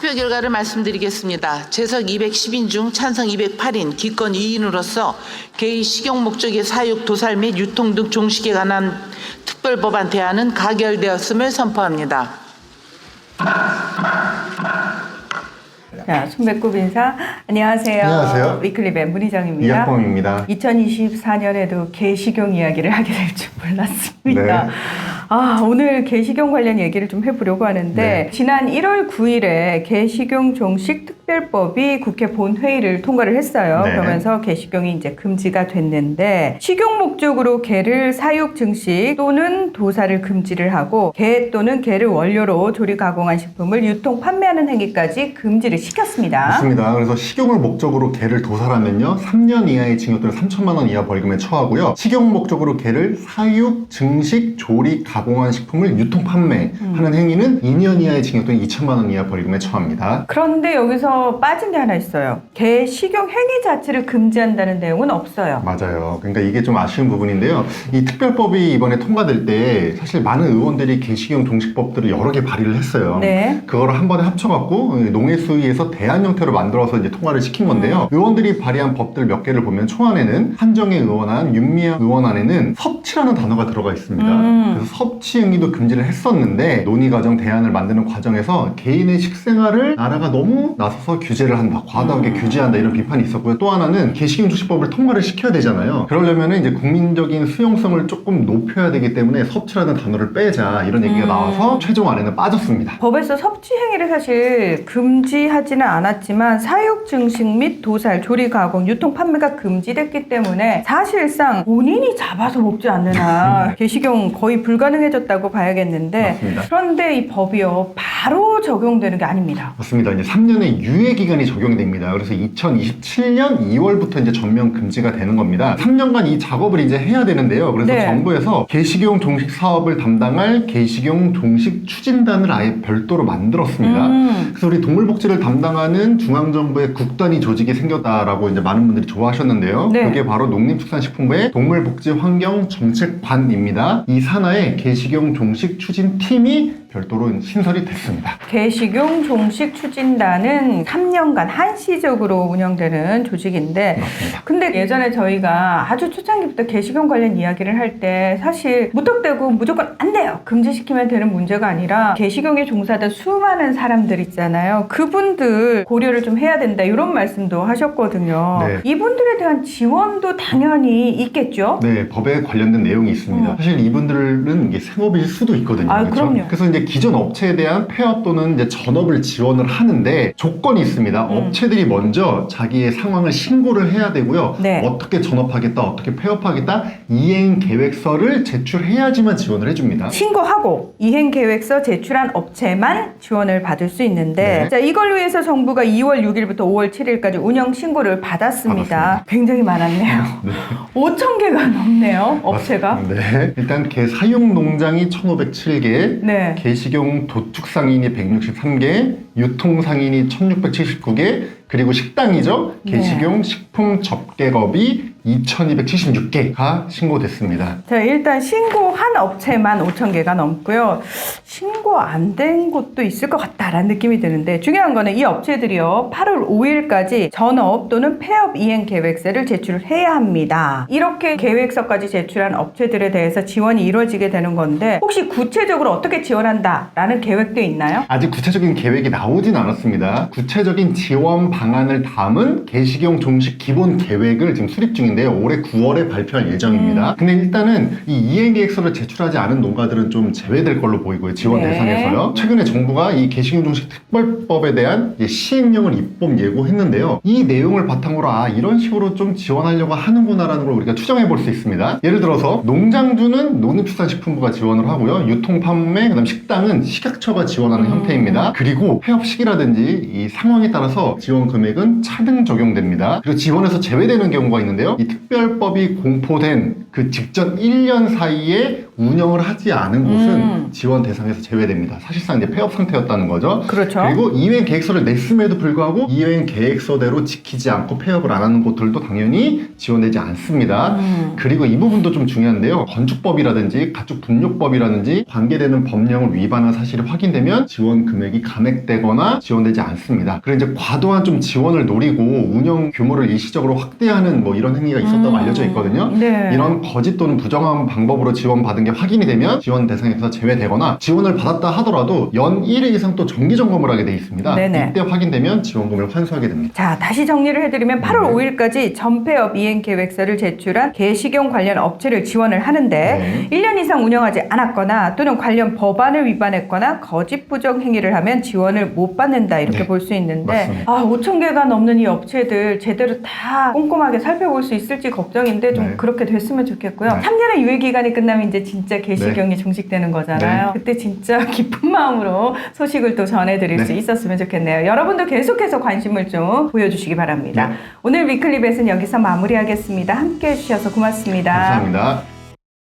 투표 결과를 말씀드리겠습니다. 재석 210인 중 찬성 208인, 기권 2인으로서 개의 식용 목적의 사육, 도살 및 유통 등 종식에 관한 특별법안 대안은 가결되었음을 선포합니다. 자, 손배꼽 인사. 안녕하세요. 안녕하세요. 위클리의 문희정입니다. 이학범입니다. 2024년에도 개식용 이야기를 하게 될 줄 몰랐습니다. 네. 오늘 개식용 관련 얘기를 좀 해보려고 하는데 네. 지난 1월 9일에 개식용 종식 특별법이 국회 본회의를 통과를 했어요. 네. 그러면서 개식용이 이제 금지가 됐는데 식용 목적으로 개를 사육 증식 또는 도살을 금지를 하고 개 또는 개를 원료로 조리 가공한 식품을 유통 판매하는 행위까지 금지를 시켰습니다. 맞습니다. 그래서 식용을 목적으로 개를 도살하면요 3년 이하의 징역 또는 3천만 원 이하 벌금에 처하고요. 식용 목적으로 개를 사육, 증식, 조리, 가공한 식품을 유통 판매하는 행위는 2년 이하의 징역 또는 2천만 원 이하 벌금에 처합니다. 그런데 여기서 빠진 게 하나 있어요. 개 식용 행위 자체를 금지한다는 내용은 없어요. 맞아요. 그러니까 이게 좀 아쉬운 부분인데요. 이 특별법이 이번에 통과될 때 사실 많은 의원들이 개식용 종식법들을 여러 개 발의를 했어요. 네. 그거를 한 번에 합쳐갖고 농해수위에서 대안 형태로 만들어서 이제 통과를 시킨 건데요. 의원들이 발의한 법들 몇 개를 보면 초안에는 한정혜 의원안, 윤미향 의원안에는 섭취라는 단어가 들어가 있습니다. 그래서 섭취 행위도 금지를 했었는데 논의 과정, 대안을 만드는 과정에서 개인의 식생활을 나라가 너무 나서서 규제를 한다, 과도하게 규제한다 이런 비판이 있었고요. 또 하나는 개식용 종식법을 통과를 시켜야 되잖아요. 그러려면 이제 국민적인 수용성을 조금 높여야 되기 때문에 섭취라는 단어를 빼자 이런 얘기가 나와서 최종 안에는 빠졌습니다. 법에서 섭취 행위를 사실 금지하지는 않았지만 사육 증식 및 도살, 조리 가공, 유통 판매가 금지됐기 때문에 사실상 본인이 잡아서 먹지 않는 한 개식용 거의 불가능해졌다고 봐야겠는데 맞습니다. 그런데 이 법이요 바로 적용되는 게 아닙니다. 맞습니다. 이제 3년의 유예 기간이 적용됩니다. 그래서 2027년 2월부터 이제 전면 금지가 되는 겁니다. 3년간 이 작업을 이제 해야 되는데요. 그래서 네. 정부에서 개식용 종식 사업을 담당할 개식용 종식 추진단을 아예 별도로 만들었습니다. 그래서 우리 동물복지를 담당하는 중앙정부의 국단위 조직이 생겼다라고 이제 많은 분들이 좋아하셨는데요. 네. 그게 바로 농림축산식품부의 동물복지환경정책관입니다. 이 산하에 개식용 종식 추진팀이 별도로 신설이 됐습니다. 개식용 종식 추진단은 3년간 한시적으로 운영되는 조직인데 맞습니다. 근데 예전에 저희가 아주 초창기부터 개식용 관련 이야기를 할 때 사실 무턱대고 무조건 안 돼요. 금지시키면 되는 문제가 아니라 개식용에 종사된 수많은 사람들 있잖아요. 그분들 고려를 좀 해야 된다 이런 말씀도 하셨거든요. 네. 이분들에 대한 지원도 당연히 있겠죠? 네, 법에 관련된 내용이 있습니다. 사실 이분들은 이게 생업일 수도 있거든요. 아, 그렇죠? 그럼요. 그래서 이제 기존 업체에 대한 폐업 또는 이제 전업을 지원을 하는데 조건이 있습니다. 업체들이 먼저 자기의 상황을 신고를 해야 되고요. 네. 어떻게 전업하겠다, 어떻게 폐업하겠다 이행 계획서를 제출해야지만 지원을 해줍니다. 신고하고 이행계획서 제출한 업체만 지원을 받을 수 있는데 네. 자 이걸 위해서 정부가 2월 6일부터 5월 7일까지 운영 신고를 받았습니다. 받았습니다. 굉장히 많았네요. 5,000개가 넘네요. 업체가. 네. 일단 개 사육 농장이 1,507개, 네. 개식용 도축 상인이 163개, 유통 상인이 1,679개, 그리고 식당이죠. 개식용 식품 접객업이 2,276개가 신고됐습니다. 자 일단 신고한 업체만 5,000개가 넘고요. 신고 안 된 곳도 있을 것 같다라는 느낌이 드는데 중요한 거는 이 업체들이요 8월 5일까지 전업 또는 폐업 이행 계획서를 제출해야 합니다. 이렇게 계획서까지 제출한 업체들에 대해서 지원이 이루어지게 되는 건데 혹시 구체적으로 어떻게 지원한다라는 계획도 있나요? 아직 구체적인 계획이 나오진 않았습니다. 구체적인 지원 방안을 담은 개식용 종식 기본 계획을 지금 수립 중인데요. 올해 9월에 발표할 예정입니다. 근데 일단은 이 이행계획서를 제출하지 않은 농가들은 좀 제외될 걸로 보이고요. 지원 네. 대상에서요. 최근에 정부가 이 개식용 종식 특별법에 대한 이제 시행령을 입법 예고했는데요. 이 내용을 바탕으로 이런 식으로 좀 지원하려고 하는구나라는 걸 우리가 추정해 볼 수 있습니다. 예를 들어서 농장주는 농림축산식품부가 지원을 하고요. 유통 판매, 그다음 식당은 식약처가 지원하는 형태입니다. 그리고 폐업 시기라든지 이 상황에 따라서 지원 금액은 차등 적용됩니다. 그리고 지원에서 제외되는 경우가 있는데요. 이 특별법이 공포된 그 직전 1년 사이에 운영을 하지 않은 곳은 지원 대상에서 제외됩니다. 사실상 이제 폐업 상태였다는 거죠. 그렇죠. 그리고 이행 계획서를 냈음에도 불구하고 이행 계획서대로 지키지 않고 폐업을 안 하는 곳들도 당연히 지원되지 않습니다. 그리고 이 부분도 좀 중요한데요. 건축법이라든지 가축분뇨법이라든지 관계되는 법령을 위반한 사실이 확인되면 지원 금액이 감액되거나 지원되지 않습니다. 그리고 이제 과도한 좀 지원을 노리고 운영 규모를 일시적으로 확대하는 뭐 이런 행위가 있었다고 알려져 있거든요. 네. 이런 거짓 또는 부정한 방법으로 지원받은 게 확인이 되면 지원 대상에서 제외되거나 지원을 받았다 하더라도 연 1회 이상 또 정기 점검을 하게 돼 있습니다. 네네. 이때 확인되면 지원금을 환수하게 됩니다. 자, 다시 정리를 해드리면 8월 5일까지 전폐업 이행 계획서를 제출한 개식용 관련 업체를 지원을 하는데 1년 이상 운영하지 않았거나 또는 관련 법안을 위반했거나 거짓 부정 행위를 하면 지원을 못 받는다 이렇게 네. 볼 수 있는데 맞습니다. 5천 개가 넘는 이 업체들 제대로 다 꼼꼼하게 살펴볼 수 있을지 걱정인데 좀 네. 그렇게 됐으면 좋겠고요. 네. 3년의 유예 기간이 끝나면 이제 진짜 개식용이 종식되는 거잖아요. 그때 진짜 기쁜 마음으로 소식을 또 전해드릴 네. 수 있었으면 좋겠네요. 여러분도 계속해서 관심을 좀 보여주시기 바랍니다. 네. 오늘 위클리 벳은 여기서 마무리하겠습니다. 함께 해주셔서 고맙습니다. 감사합니다.